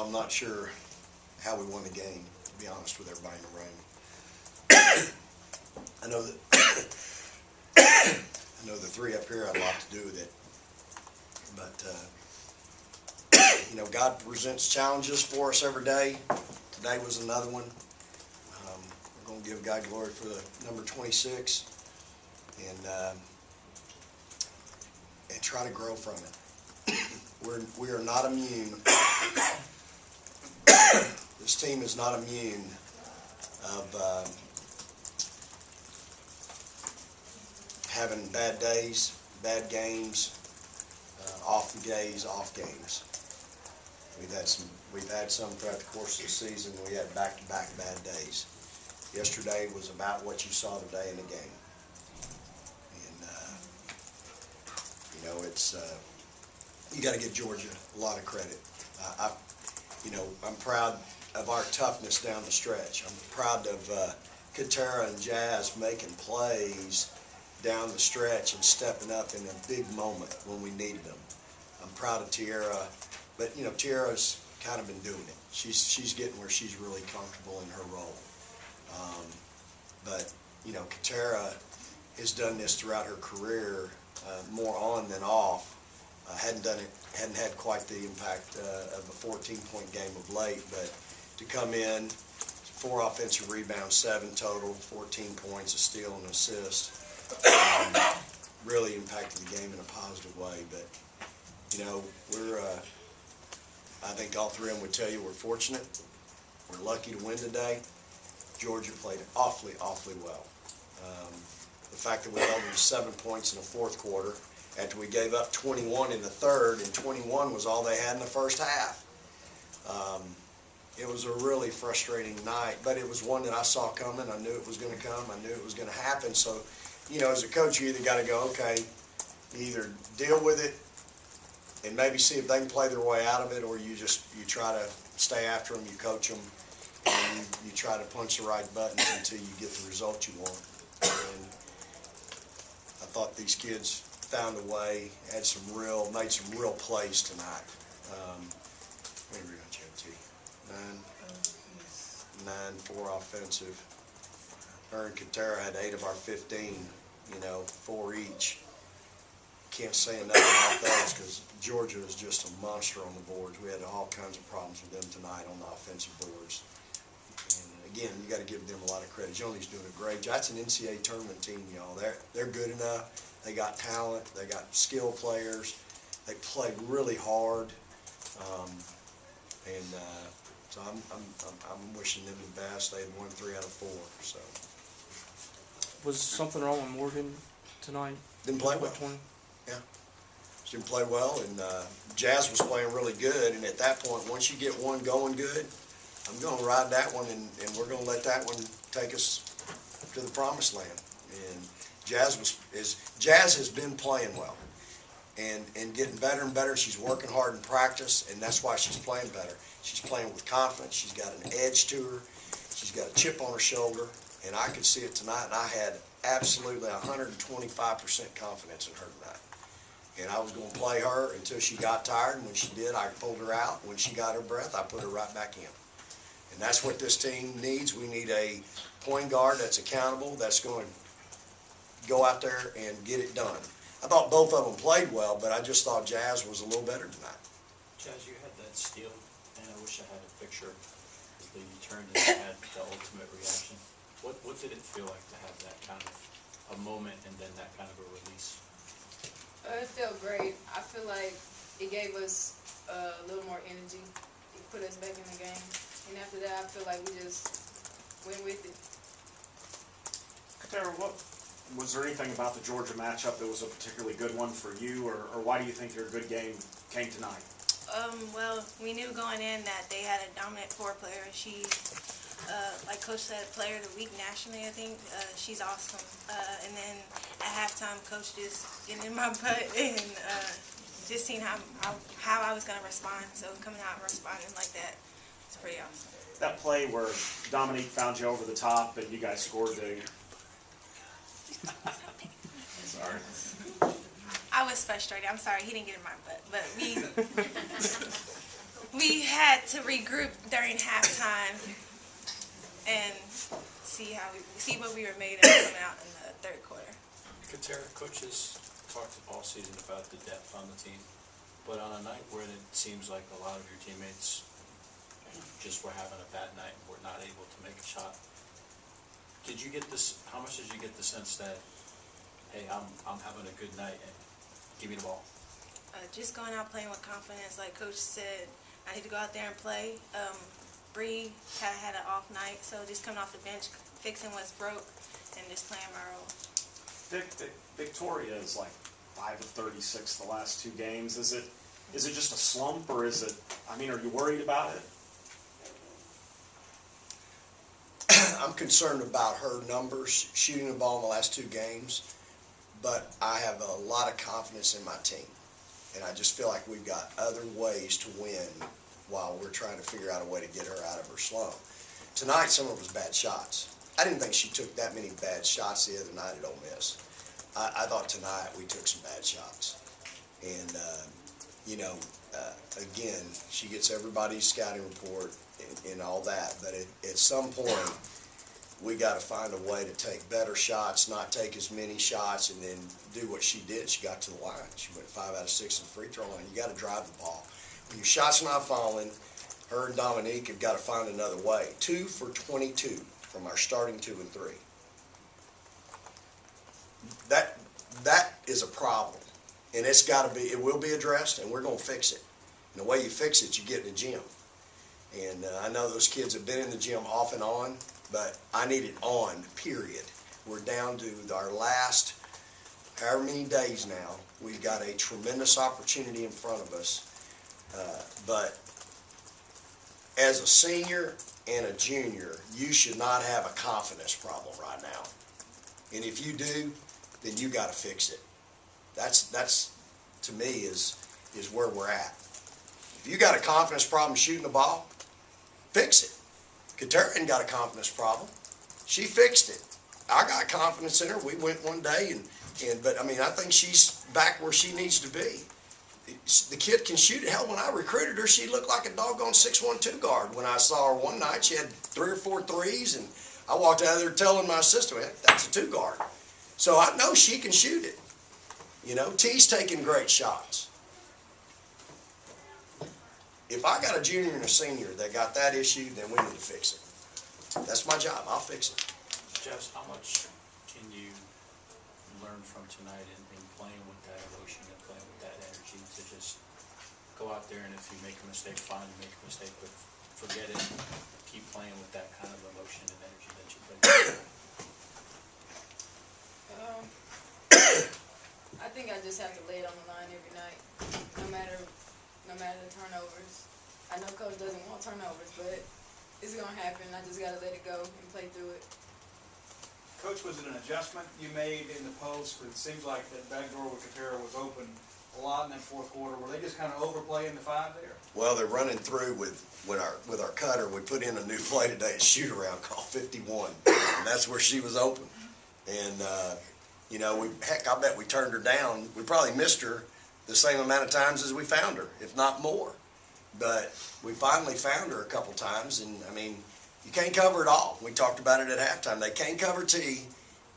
I'm not sure how we won the game, to be honest with everybody in the room. I know that I know the three up here had a lot to do with it, but you know, God presents challenges for us every day. Today was another one. We're going to give God glory for the number 26 and try to grow from it. We are not immune. This team is not immune of having bad days, bad games, off days, off games. We've had some throughout the course of the season. We had back-to-back bad days. Yesterday was about what you saw today in the game, and you know, it's you got to give Georgia a lot of credit. You know, I'm proud of our toughness down the stretch. I'm proud of Ketara and Jazz making plays down the stretch and stepping up in a big moment when we needed them. I'm proud of Teaira, but you know, Teaira's kind of been doing it. She's getting where she's really comfortable in her role. But you know, Ketara has done this throughout her career, more on than off. Hadn't had quite the impact of a 14-point game of late, but to come in, 4 offensive rebounds, 7 total, 14 points, a steal and assist, really impacted the game in a positive way. But you know, I think all three of them would tell you we're fortunate. We're lucky to win today. Georgia played awfully well. The fact that we held them to 7 points in the fourth quarter after we gave up 21 in the third, and 21 was all they had in the first half. It was a really frustrating night, but it was one that I saw coming. I knew it was going to come. I knew it was going to happen. So, you know, as a coach, you either got to go, okay, you either deal with it and maybe see if they can play their way out of it, or you try to stay after them, you coach them, and you try to punch the right buttons until you get the result you want. And I thought these kids found a way, made some real plays tonight. What are we going to have, T? 9, 4 offensive. Her and Ketara had 8 of our 15, you know, 4 each. Can't say enough about those because Georgia is just a monster on the boards. We had all kinds of problems with them tonight on the offensive boards. And again, you got to give them a lot of credit. Joni's doing a great job. That's an NCAA tournament team, y'all. They're good enough. They got talent. They got skill players. They play really hard. So I'm wishing them the best. They had won 3 out of 4. So was something wrong with Morgan tonight? Didn't play well. Yeah, she didn't play well, and Jazz was playing really good. And at that point, once you get one going good, I'm going to ride that one, and we're going to let that one take us to the promised land. And Jazz has been playing well, and getting better and better. She's working hard in practice, and that's why she's playing better. She's playing with confidence. She's got an edge to her. She's got a chip on her shoulder, and I could see it tonight. And I had absolutely 125% confidence in her tonight. And I was going to play her until she got tired, and when she did, I pulled her out. When she got her breath, I put her right back in. And that's what this team needs. We need a point guard that's accountable, that's going to go out there and get it done. I thought both of them played well, but I just thought Jazz was a little better tonight. Jazz, you had that steal, and I wish I had a picture of the turn and you had the ultimate reaction. What did it feel like to have that kind of a moment and then that kind of a release? It felt great. I feel like it gave us a little more energy. It put us back in the game. And after that, I feel like we just went with it. Ketara, was there anything about the Georgia matchup that was a particularly good one for you, or why do you think your good game came tonight? Well, we knew going in that they had a dominant 4 player. She, like Coach said, player of the week nationally, I think. She's awesome. And then at halftime, Coach just getting in my butt and just seeing how I was going to respond. So coming out and responding like that, it's pretty awesome. That play where Dominique found you over the top and you guys scored the... Sorry. I was frustrated. I'm sorry. He didn't get in my butt. But we had to regroup during halftime and see what we were made of coming out in the third quarter. Ketara, coaches talked all season about the depth on the team, but on a night where it seems like a lot of your teammates just were having a bad night and were not able to make a shot, did you get this? How much did you get the sense that, hey, I'm having a good night and give me the ball? Just going out playing with confidence. Like Coach said, I need to go out there and play. Bree had an off night, so just coming off the bench, fixing what's broke, and just playing my role. Victoria is like 5 of 36 the last 2 games. Is it just a slump, or is it? I mean, are you worried about it? I'm concerned about her numbers, shooting the ball in the last 2 games, but I have a lot of confidence in my team. And I just feel like we've got other ways to win while we're trying to figure out a way to get her out of her slump. Tonight, some of it was bad shots. I didn't think she took that many bad shots the other night at Ole Miss. I thought tonight we took some bad shots. And, again, she gets everybody's scouting report and all that. But at some point, we got to find a way to take better shots, not take as many shots, and then do what she did. She got to the line. She went 5 out of 6 in the free throw line. You got to drive the ball. When your shot's not falling, her and Dominique have got to find another way. 2 for 22 from our starting 2 and 3. That is a problem, and it's got to be. It will be addressed, and we're going to fix it. And the way you fix it, you get in the gym. And I know those kids have been in the gym off and on, but I need it on, period. We're down to our last however many days now. We've got a tremendous opportunity in front of us. But as a senior and a junior, you should not have a confidence problem right now. And if you do, then you got to fix it. That's to me is where we're at. If you got a confidence problem shooting the ball, fix it. Ketara ain't got a confidence problem. She fixed it. I got confidence in her. We went one day, but I mean, I think she's back where she needs to be. The kid can shoot it. Hell, when I recruited her, she looked like a doggone 6'1" guard. When I saw her one night, she had 3 or 4 threes, and I walked out of there telling my assistant, man, that's a 2 guard. So I know she can shoot it. T's taking great shots. If I got a junior and a senior that got that issue, then we need to fix it. That's my job. I'll fix it. Jess, how much can you learn from tonight in playing with that emotion and playing with that energy to just go out there and if you make a mistake, fine, you make a mistake, but forget it, keep playing with that kind of emotion and energy that you play with? I think I just have to lay it on the line every night, no matter the turnovers. I know Coach doesn't want turnovers, but it's gonna happen. I just gotta let it go and play through it. Coach, was it an adjustment you made in the post? It seems like that back door with Ketara was open a lot in that fourth quarter. Were they just kind of overplaying the 5 there? Well, they're running through with our cutter. We put in a new play today, a shoot around called 51, and that's where she was open. And I bet we turned her down. We probably missed her the same amount of times as we found her, if not more. But we finally found her a couple times, and I mean, you can't cover it all. We talked about it at halftime. They can't cover T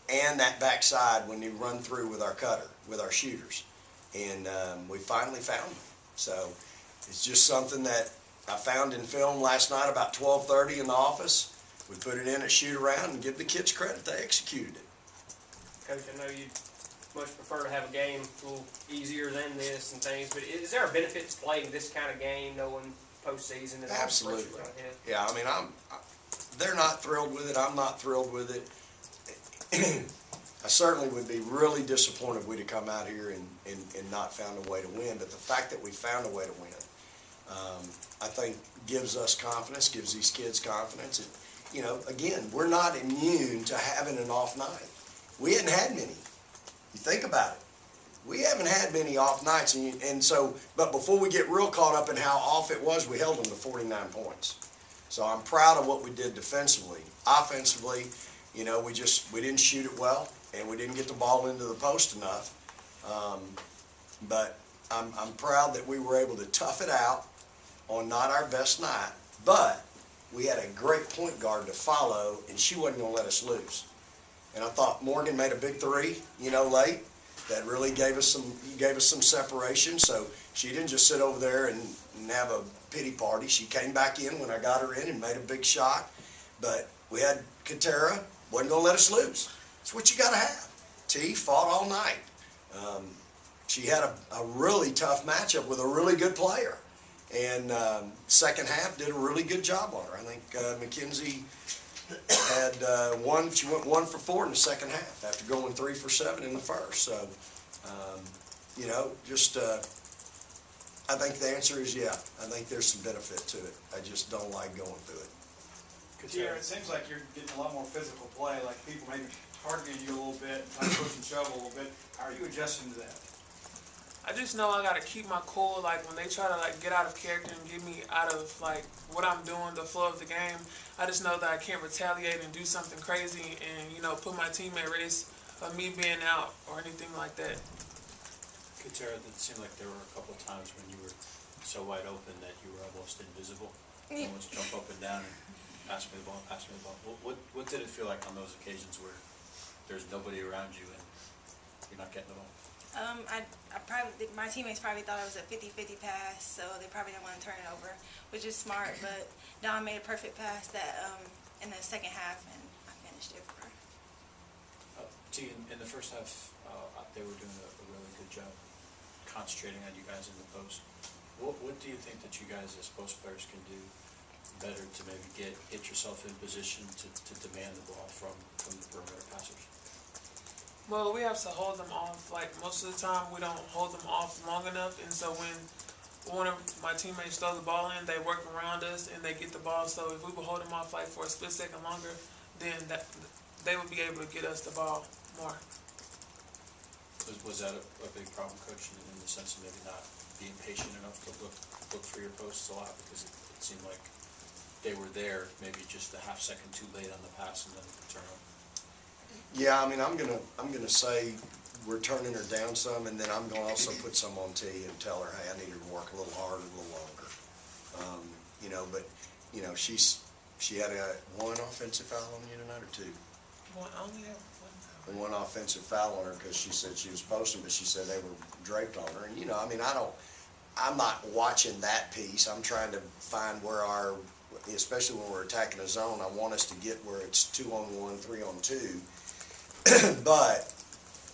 and that backside when you run through with our cutter, with our shooters. And we finally found them. So it's just something that I found in film last night about 12:30 in the office. We put it in at shoot around and give the kids credit. They executed it. Coach, I know you'd much prefer to have a game a little easier than this and things, but is there a benefit to playing this kind of game, knowing postseason and all the Absolutely. pressure ahead? Yeah, I mean, they're not thrilled with it. I'm not thrilled with it. I certainly would be really disappointed if we'd have come out here and not found a way to win. But the fact that we found a way to win, I think gives us confidence, gives these kids confidence. And, again, we're not immune to having an off night. We hadn't had many. You think about it. We haven't had many off nights. But before we get real caught up in how off it was, we held them to 49 points. So I'm proud of what we did defensively. Offensively, we didn't shoot it well, and we didn't get the ball into the post enough. But I'm proud that we were able to tough it out on not our best night, but we had a great point guard to follow, and she wasn't going to let us lose. And I thought Morgan made a big three, late, that really gave us some separation. So she didn't just sit over there and have a pity party. She came back in when I got her in and made a big shot. But we had Ketara, wasn't going to let us lose. That's what you got to have. T fought all night. She had a really tough matchup with a really good player. And second half did a really good job on her. I think McKenzie had she went 1 for 4 in the second half after going 3 for 7 in the first. So, I think the answer is yeah. I think there's some benefit to it. I just don't like going through it. Teaira, it seems like you're getting a lot more physical play, like people maybe targeting you a little bit, trying to push and shove a little bit. How are you adjusting to that? I just know I gotta keep my cool, like when they try to get out of character and get me out of what I'm doing, the flow of the game. I just know that I can't retaliate and do something crazy and put my team at risk of me being out or anything like that. Ketara, it seemed like there were a couple of times when you were so wide open that you were almost invisible. You almost jump up and down and pass me the ball, pass me the ball. What did it feel like on those occasions where there's nobody around you and you're not getting the ball? My teammates probably thought it was a 50-50 pass, so they probably didn't want to turn it over, which is smart. But Dawn made a perfect pass in the second half, and I finished it for her. T, in the first half, they were doing a really good job concentrating on you guys in the post. What do you think that you guys as post players can do better to maybe get yourself in position to demand the ball from the perimeter passers? Well, we have to hold them off. Most of the time, we don't hold them off long enough, and so when one of my teammates throw the ball in, they work around us and they get the ball. So if we would hold them off for a split second longer, then they would be able to get us the ball more. Was that a big problem, Coach, in the sense of maybe not being patient enough to look for your posts a lot, because it seemed like they were there, maybe just a half second too late on the pass and then the turnover? Yeah, I mean, I'm gonna say we're turning her down some, and then I'm gonna also put some on T and tell her, hey, I need her to work a little harder, a little longer. But she had one offensive foul on you tonight, or two? I only have one. One offensive foul on her because she said she was posting, but she said they were draped on her. And I'm not watching that piece. I'm trying to find where especially when we're attacking a zone, I want us to get where it's 2-on-1, 3-on-2. But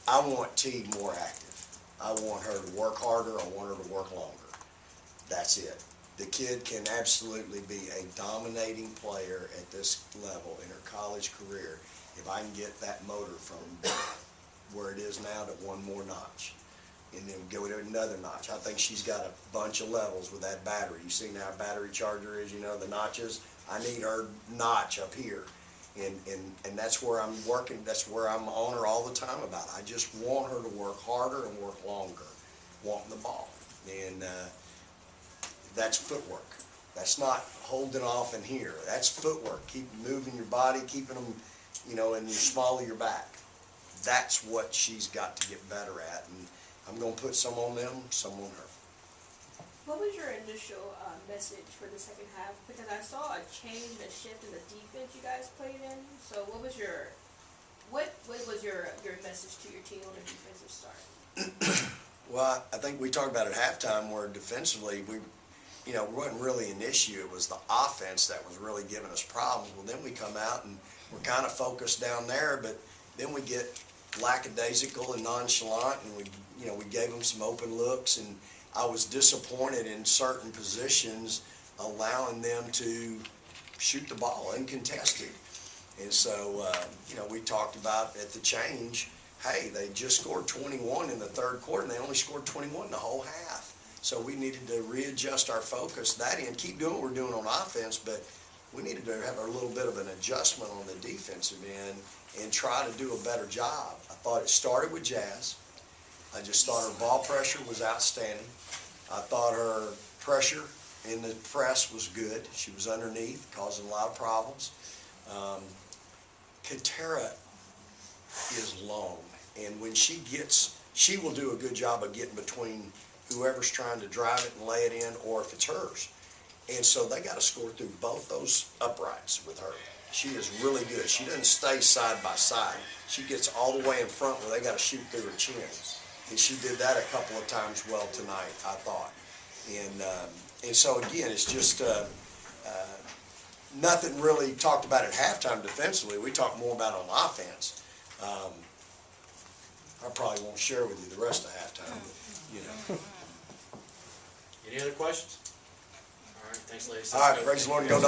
I want T more active. I want her to work harder. I want her to work longer. That's it. The kid can absolutely be a dominating player at this level in her college career if I can get that motor from where it is now to one more notch. And then go to another notch. I think she's got a bunch of levels with that battery. You see now battery charger is, the notches. I need her notch up here. And that's where I'm working, that's where I'm on her all the time about it. I just want her to work harder and work longer, wanting the ball. And that's footwork. That's not holding off in here. That's footwork. Keep moving your body, keeping them, in the small of your back. That's what she's got to get better at. And I'm going to put some on them, some on her. What was your initial message for the second half? Because I saw a change, a shift in the defense you guys played in. So what was your message to your team on the defensive start? Well, I think we talked about at halftime where defensively wasn't really an issue. It was the offense that was really giving us problems. Well, then we come out and we're kind of focused down there, but then we get lackadaisical and nonchalant, and we gave them some open looks, and I was disappointed in certain positions allowing them to shoot the ball uncontested. And so, we talked about at the change, hey, they just scored 21 in the third quarter, and they only scored 21 the whole half. So we needed to readjust our focus that end, keep doing what we're doing on offense, but we needed to have a little bit of an adjustment on the defensive end and try to do a better job. I thought it started with Jazz. I just thought her ball pressure was outstanding. I thought her pressure in the press was good. She was underneath, causing a lot of problems. Ketara is long, and when she will do a good job of getting between whoever's trying to drive it and lay it in, or if it's hers. And so they got to score through both those uprights with her. She is really good. She doesn't stay side by side. She gets all the way in front where they got to shoot through her chin. And she did that a couple of times well tonight, I thought. And so again, it's just nothing really talked about at halftime defensively. We talked more about on offense. I probably won't share with you the rest of halftime, but, you know. Any other questions? All right, thanks, ladies. All right, praise the Lord and go Dogs.